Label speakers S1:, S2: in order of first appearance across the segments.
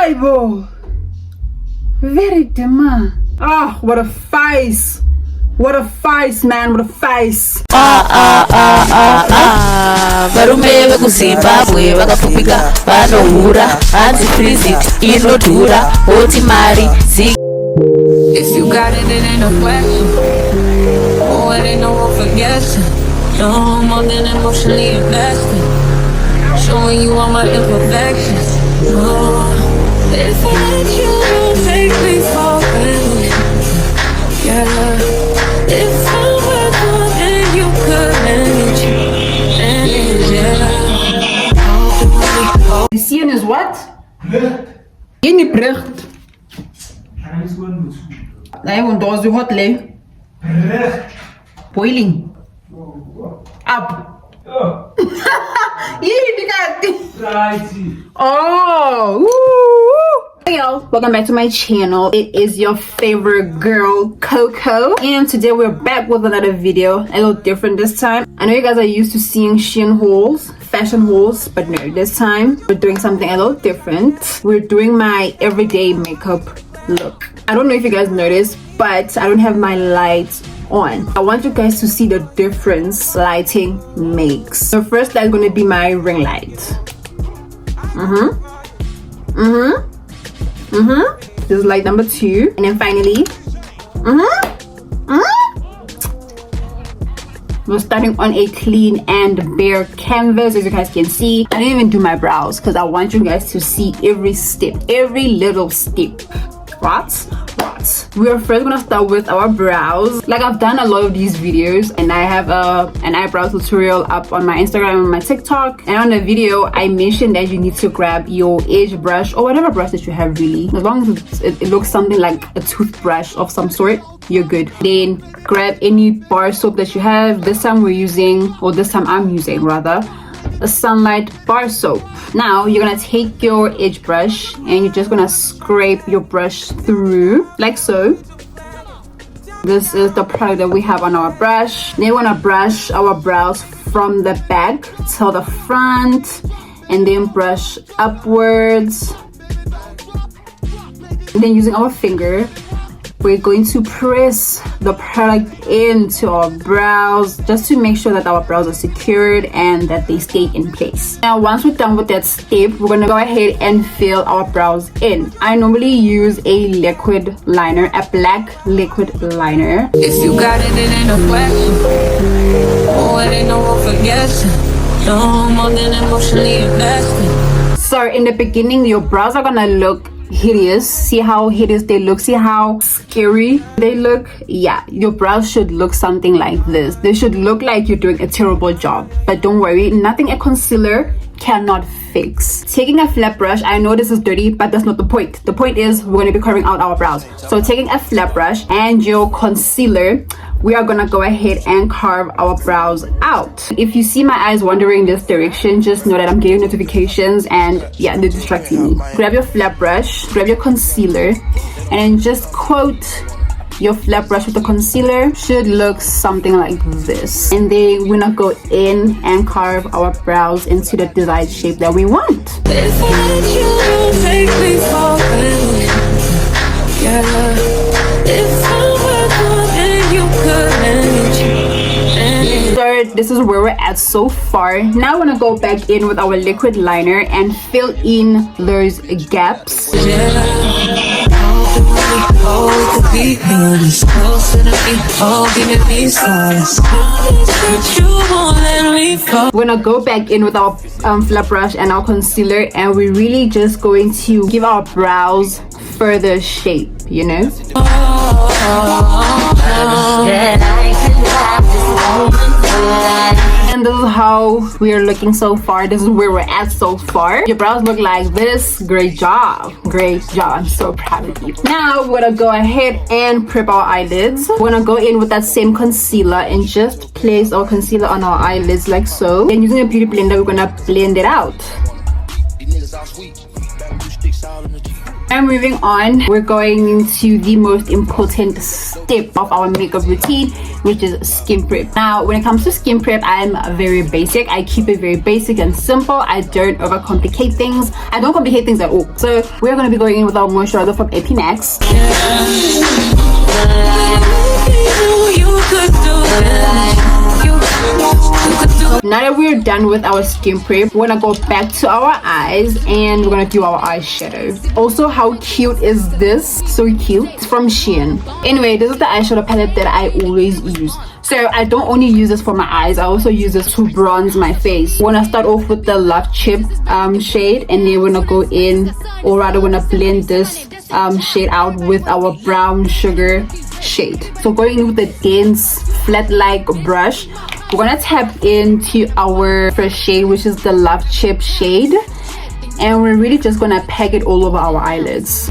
S1: Aibo. Very dema. Ah, what a face. What a face, man. What a face.
S2: Varume kuZimbabwe vakapfupika vanohura hanzi freeze inodhura oti mari.
S3: If you got it, it ain't a question. Oh, it ain't no room for guessing. No more than emotionally invested. Showing you all my imperfections. Oh, if I let you take me for granted. Yeah. If I were more than you could manage. Yeah.
S1: The scene is what? Any brecht. I want those with hot lay. Boiling. Up. Oh. Hey y'all, welcome back to my channel. It is your favorite girl, Coco, and today we're back with another video, a little different this time. I know you guys are used to seeing Shein hauls, fashion hauls, but no, this time we're doing something a little different. We're doing my everyday makeup look. I don't know if you guys noticed, but I don't have my lights on. I want you guys to see the difference lighting makes. So first, that's going to be my ring light. This is light number 2, and then finally, we're starting on a clean and bare canvas. As you guys can see, I didn't even do my brows because I want you guys to see every step, every little step. We're first gonna start with our brows. Like, I've done a lot of these videos, and I have an eyebrow tutorial up on my Instagram and my TikTok. And on the video, I mentioned that you need to grab your edge brush or whatever brush that you have, really. As long as it looks something like a toothbrush of some sort, you're good. Then grab any bar soap that you have. This time I'm using a Sunlight bar soap. Now you're gonna take your edge brush and you're just gonna scrape your brush through like so. This is the product that we have on our brush. Then we're gonna brush our brows from the back to the front and then brush upwards. And then using our finger, we're going to press the product into our brows just to make sure that our brows are secured and that they stay in place. Now, once we're done with that step, we're gonna go ahead and fill our brows in. I normally use a liquid liner, a black liquid liner.
S3: If you got it, it ain't a question. Oh, it ain't no room for guessing. No more than emotionally invested.
S1: So in the beginning, your brows are gonna look hideous. See how hideous they look? See how scary they look? Yeah, your brows should look something like this. They should look like you're doing a terrible job. But don't worry, nothing a concealer cannot fix. Taking a flat brush, I know this is dirty, but that's not the point. The point is we're going to be carving out our brows. So taking a flat brush and your concealer, we are gonna go ahead and carve our brows out. If you see my eyes wandering this direction, just know that I'm getting notifications and yeah, they're distracting me. Grab your flat brush, grab your concealer, and then just coat your flat brush with the concealer. Should look something like this. And then we're gonna go in and carve our brows into the desired shape that we want.
S3: If I let you take me for granted. Yeah. If I were more than you could manage.
S1: So this is where we're at so far. Now we're gonna go back in with our liquid liner and fill in those gaps. We're gonna go back in with our flat brush and our concealer, and we're really just going to give our brows further shape, you know. And this is how we are looking so far. This is where we're at so far. Your brows look like this. Great job. Great job. I'm so proud of you. Now we're gonna go ahead and prep our eyelids. We're gonna go in with that same concealer and just place our concealer on our eyelids like so. And using a beauty blender, we're gonna blend it out. And moving on, we're going into the most important step of our makeup routine, which is skin prep. Now, when it comes to skin prep, I'm very basic. I keep it very basic and simple. I don't overcomplicate things. I don't complicate things at all. So we're going to be going in with our moisturizer from Epimax. Now that we're done with our skin prep, we're gonna go back to our eyes and we're gonna do our eyeshadow. Also, how cute is this? So cute. It's from Shein. Anyway, this is the eyeshadow palette that I always use. So I don't only use this for my eyes, I also use this to bronze my face. We're gonna start off with the Love Chip shade, and then we're gonna go in, or rather we're gonna blend this shade out with our brown sugar shade. So going in with a dense flat-like brush, we're gonna tap into our first shade, which is the Love Chip shade, and we're really just gonna pack it all over our eyelids.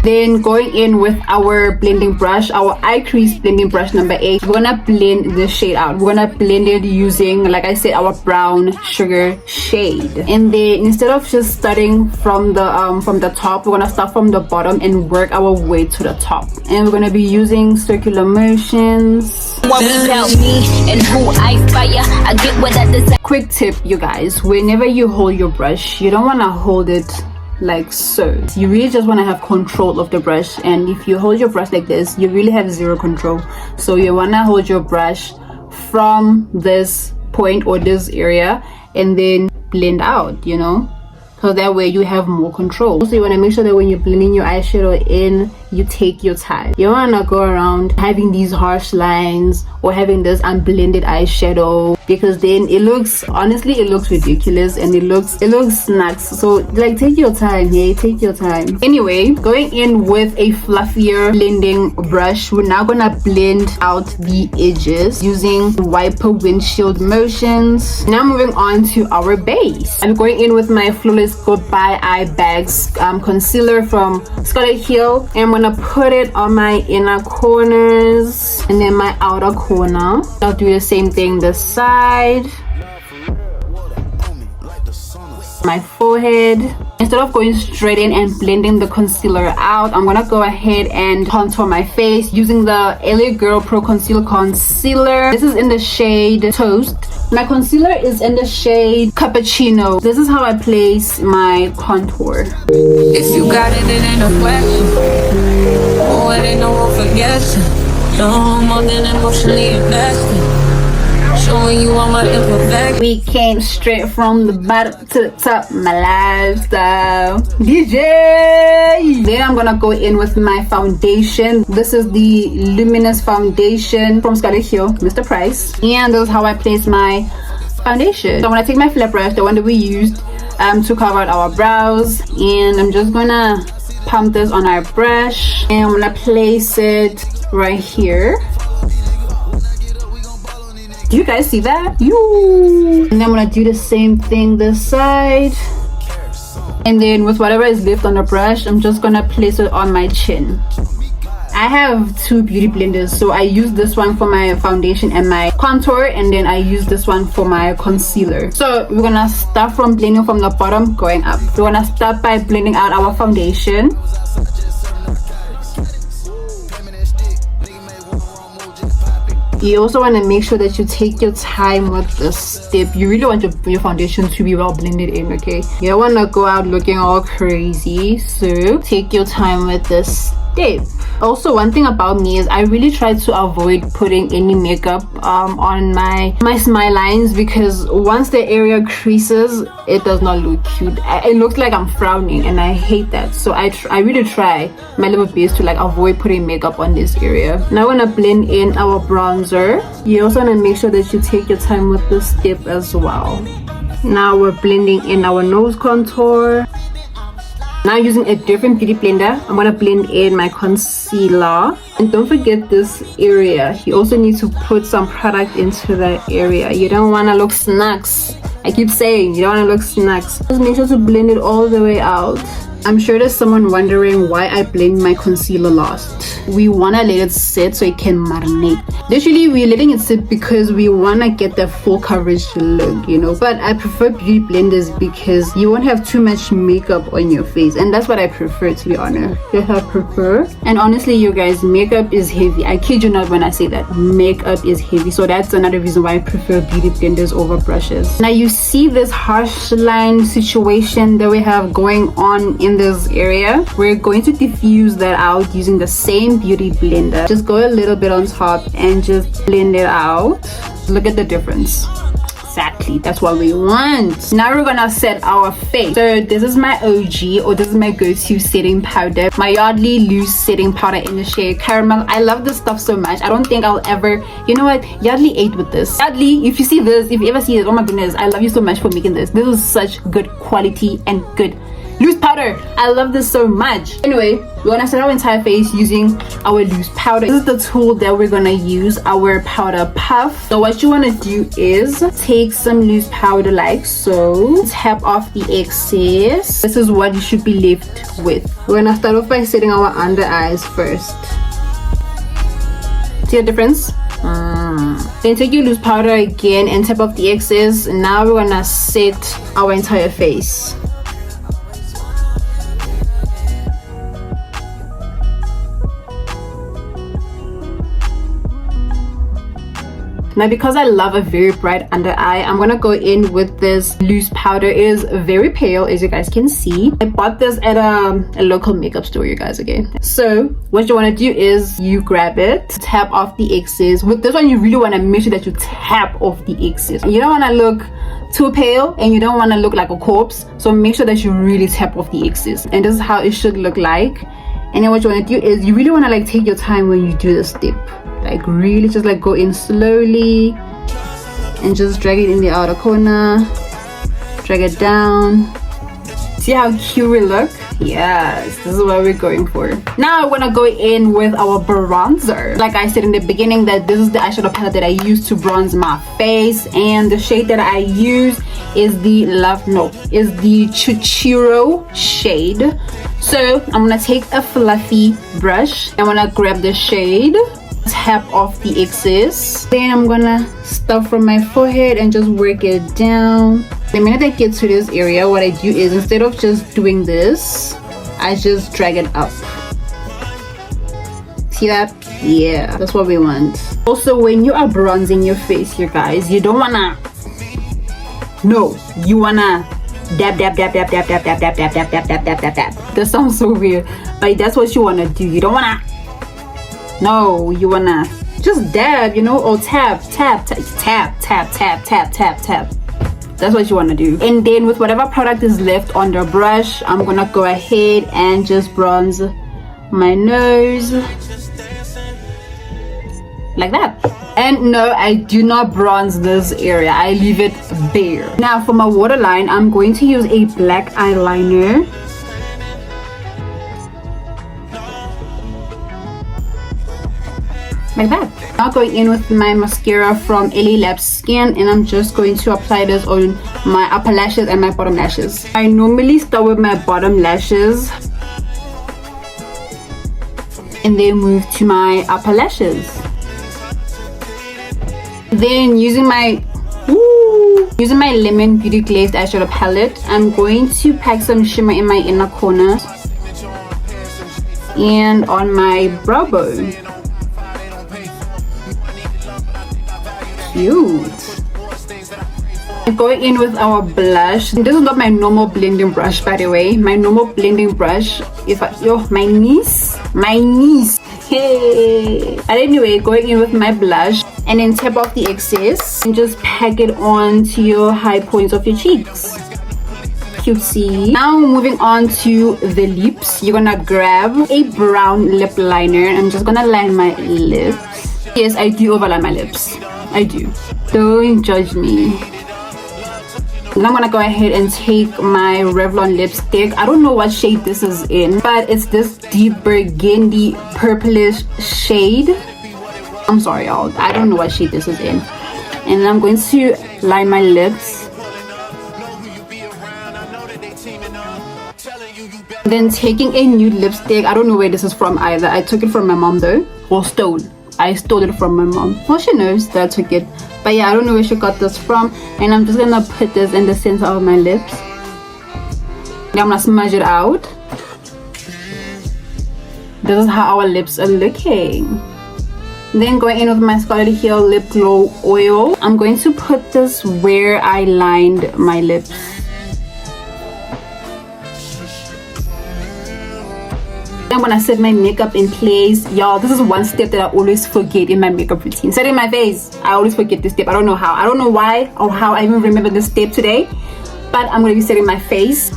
S1: Then going in with our blending brush, our eye crease blending brush number 8, we're gonna blend this shade out. We're gonna blend it using, like I said, our brown sugar shade. And then instead of just starting from the top, we're gonna start from the bottom and work our way to the top. And we're gonna be using circular motions.
S4: What about me and who I fire? I get what I desire.
S1: Quick tip, you guys, whenever you hold your brush, you don't wanna hold it like so. You really just want to have control of the brush, and if you hold your brush like this, you really have zero control. So you want to hold your brush from this point or this area and then blend out, you know, so that way you have more control. Also, you want to make sure that when you're blending your eyeshadow in, you take your time. You don't want to go around having these harsh lines or having this unblended eyeshadow, because then it looks, honestly, it looks ridiculous and it looks nuts. So like, take your time. Take your time. Anyway, going in with a fluffier blending brush, we're now gonna blend out the edges using wiper windshield motions. Now moving on to our base, I'm going in with my Flawless Goodbye Eye Bags concealer from Scarlet Hill, and I'm gonna put it on my inner corners and then my outer corner. I'll do the same thing this side, my forehead. Instead of going straight in and blending the concealer out, I'm gonna go ahead and contour my face using the LA Girl Pro Concealer. This is in the shade Toast. My concealer is in the shade Cappuccino. This is how I place my contour.
S3: If you got it, it ain't a question. Oh, it ain't no room for guessing. No more than emotionally invested. Showing you all my imperfections.
S1: We came straight from the bottom to the top, my lifestyle. DJ! Then I'm gonna go in with my foundation. This is the Luminous Foundation from Scarlet Hill, Mr. Price. And this is how I place my foundation. So I'm gonna take my flat brush, the one that we used to cover our brows, and I'm just gonna pump this on our brush, and I'm gonna place it right here. Do you guys see that? And then I'm gonna do the same thing this side, and then with whatever is left on the brush, I'm just gonna place it on my chin. I have two beauty blenders, so I use this one for my foundation and my contour, and then I use this one for my concealer. So we're gonna start from blending from the bottom going up. We're gonna start by blending out our foundation. You also want to make sure that you take your time with this step. You really want your foundation to be well blended in, okay? You don't want to go out looking all crazy, so take your time with this step. Also, one thing about me is I really try to avoid putting any makeup on my smile lines, because once the area creases, it does not look cute. It looks like I'm frowning, and I hate that. So I really try my level best to like avoid putting makeup on this area. Now I'm gonna blend in our bronzer. You also want to make sure that you take your time with this step as well. Now we're blending in our nose contour. Now using a different beauty blender, I'm gonna blend in my concealer. And don't forget this area. You also need to put some product into that area. You don't wanna look snacks. I keep saying, you don't wanna look snacks. Just make sure to blend it all the way out. I'm sure there's someone wondering why I blend my concealer last. we want to let it sit so it can marinate. Literally, we're letting it sit because we want to get the full coverage look, you know. But I prefer beauty blenders because you won't have too much makeup on your face, and that's what I prefer, to be honest. Yes, I prefer. And honestly, you guys, makeup is heavy. I kid you not when I say that. Makeup is heavy, so that's another reason why I prefer beauty blenders over brushes. Now you see this harsh line situation that we have going on in this area. We're going to diffuse that out using the same beauty blender. Just go a little bit on top and just blend it out. Look at the difference. Exactly, that's what we want. Now we're gonna set our face. So this is my OG, or this is my go-to setting powder, my Yardley loose setting powder in the shade Caramel. I love this stuff so much. I don't think I'll ever, you know what, Yardley ate with this. Yardley, if you see this, if you ever see this, oh my goodness, I love you so much for making this. This is such good quality and good loose powder. I love this so much. Anyway, we're gonna set our entire face using our loose powder. This is the tool that we're gonna use, our powder puff. So what you want to do is take some loose powder like so, tap off the excess. This is what you should be left with. We're gonna start off by setting our under eyes first. See the difference? Then take your loose powder again and tap off the excess. Now we're gonna set our entire face. Now because I love a very bright under eye, I'm gonna go in with this loose powder. It is very pale, as you guys can see. I bought this at a local makeup store, you guys, okay? So what you want to do is you grab it, tap off the excess. With this one, you really want to make sure that you tap off the excess. You don't want to look too pale and you don't want to look like a corpse, so make sure that you really tap off the excess. And this is how it should look like. And then what you want to do is you really want to like take your time when you do this step. Like really just like go in slowly and just drag it in the outer corner, drag it down. See how cute we look? Yes, this is what we're going for. Now I want to go in with our bronzer. Like I said in the beginning, that this is the eyeshadow palette that I use to bronze my face, and the shade that I use is the Chuchiro shade. So I'm gonna take a fluffy brush. I want to grab the shade, tap off the excess, then I'm gonna start from my forehead and just work it down. The minute I get to this area, what I do is instead of just doing this, I just drag it up. See that? Yeah, that's what we want. Also, when you are bronzing your face, you guys, you don't wanna, no, you wanna dab dab dab dab dab dab dab dab dab dab dab dab dab dab dab. That sounds so weird, but that's what you wanna do. You don't wanna, no, you wanna just dab, you know, or tap tap tap tap tap tap tap tap tap. That's what you want to do. And then with whatever product is left on the brush, I'm gonna go ahead and just bronze my nose like that. And no, I do not bronze this area, I leave it bare. Now for my waterline, I'm going to use a black eyeliner. Like that. Now going in with my mascara from LA Labs Skin, and I'm just going to apply this on my upper lashes and my bottom lashes. I normally start with my bottom lashes and then move to my upper lashes. Then using my Lemon Beauty Glazed eyeshadow palette, I'm going to pack some shimmer in my inner corner and on my brow bone. Cute. Going in with our blush. This is not my normal blending brush, by the way. My normal blending brush, my niece, hey. But anyway, going in with my blush and then tap off the excess and just pack it on to your high points of your cheeks. Cutesy. Now moving on to the lips, you're gonna grab a brown lip liner. I'm just gonna line my lips. Yes, I do overline my lips. I do. Don't judge me. And I'm gonna go ahead and take my Revlon lipstick. I don't know what shade this is in, but it's this deep burgundy purplish shade. I'm sorry y'all, I don't know what shade this is in. And I'm going to line my lips Then taking a nude lipstick. I don't know where this is from either. I took it from my mom though. Or stole. I stole it from my mom. Well, she knows that I took it. But yeah, I don't know where she got this from. And I'm just gonna put this in the center of my lips. Then I'm gonna smudge it out. This is how our lips are looking. Then going in with my Scarlet Hill Lip Glow Oil. I'm going to put this where I lined my lips. I'm gonna set my makeup in place. Y'all, this is one step that I always forget in my makeup routine. Setting my face. I always forget this step. I don't know how. I don't know why or how I even remember this step today. But I'm gonna be setting my face.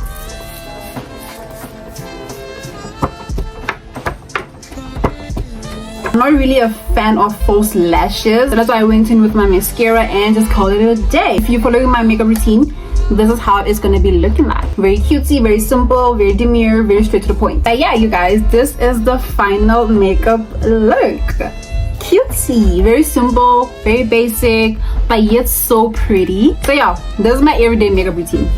S1: I'm not really a fan of false lashes. So that's why I went in with my mascara and just called it a day. If you're following my makeup routine, this is how it's gonna be looking like. Very cutesy, very simple, very demure, very straight to the point. But yeah, you guys, this is the final makeup look. Cutesy, very simple, very basic, but yet so pretty. So yeah, this is my everyday makeup routine.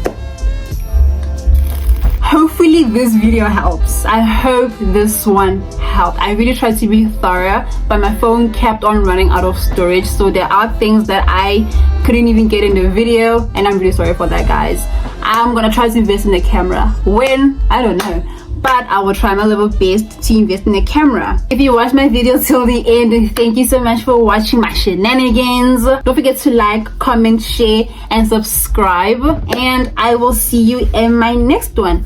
S1: Hopefully this video helps. I hope this one helped. I really tried to be thorough, but my phone kept on running out of storage, so there are things that I couldn't even get in the video, and I'm really sorry for that, guys. I'm gonna try to invest in the camera. When? I don't know, but I will try my level best to invest in the camera. If you watched my video till the end, thank you so much for watching my shenanigans. Don't forget to like, comment, share, and subscribe, and I will see you in my next one.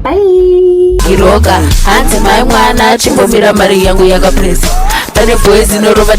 S1: Bye.
S2: Iroka, hanti mai mwana chimbomira mari yangu yakapresa. Pane boys inorova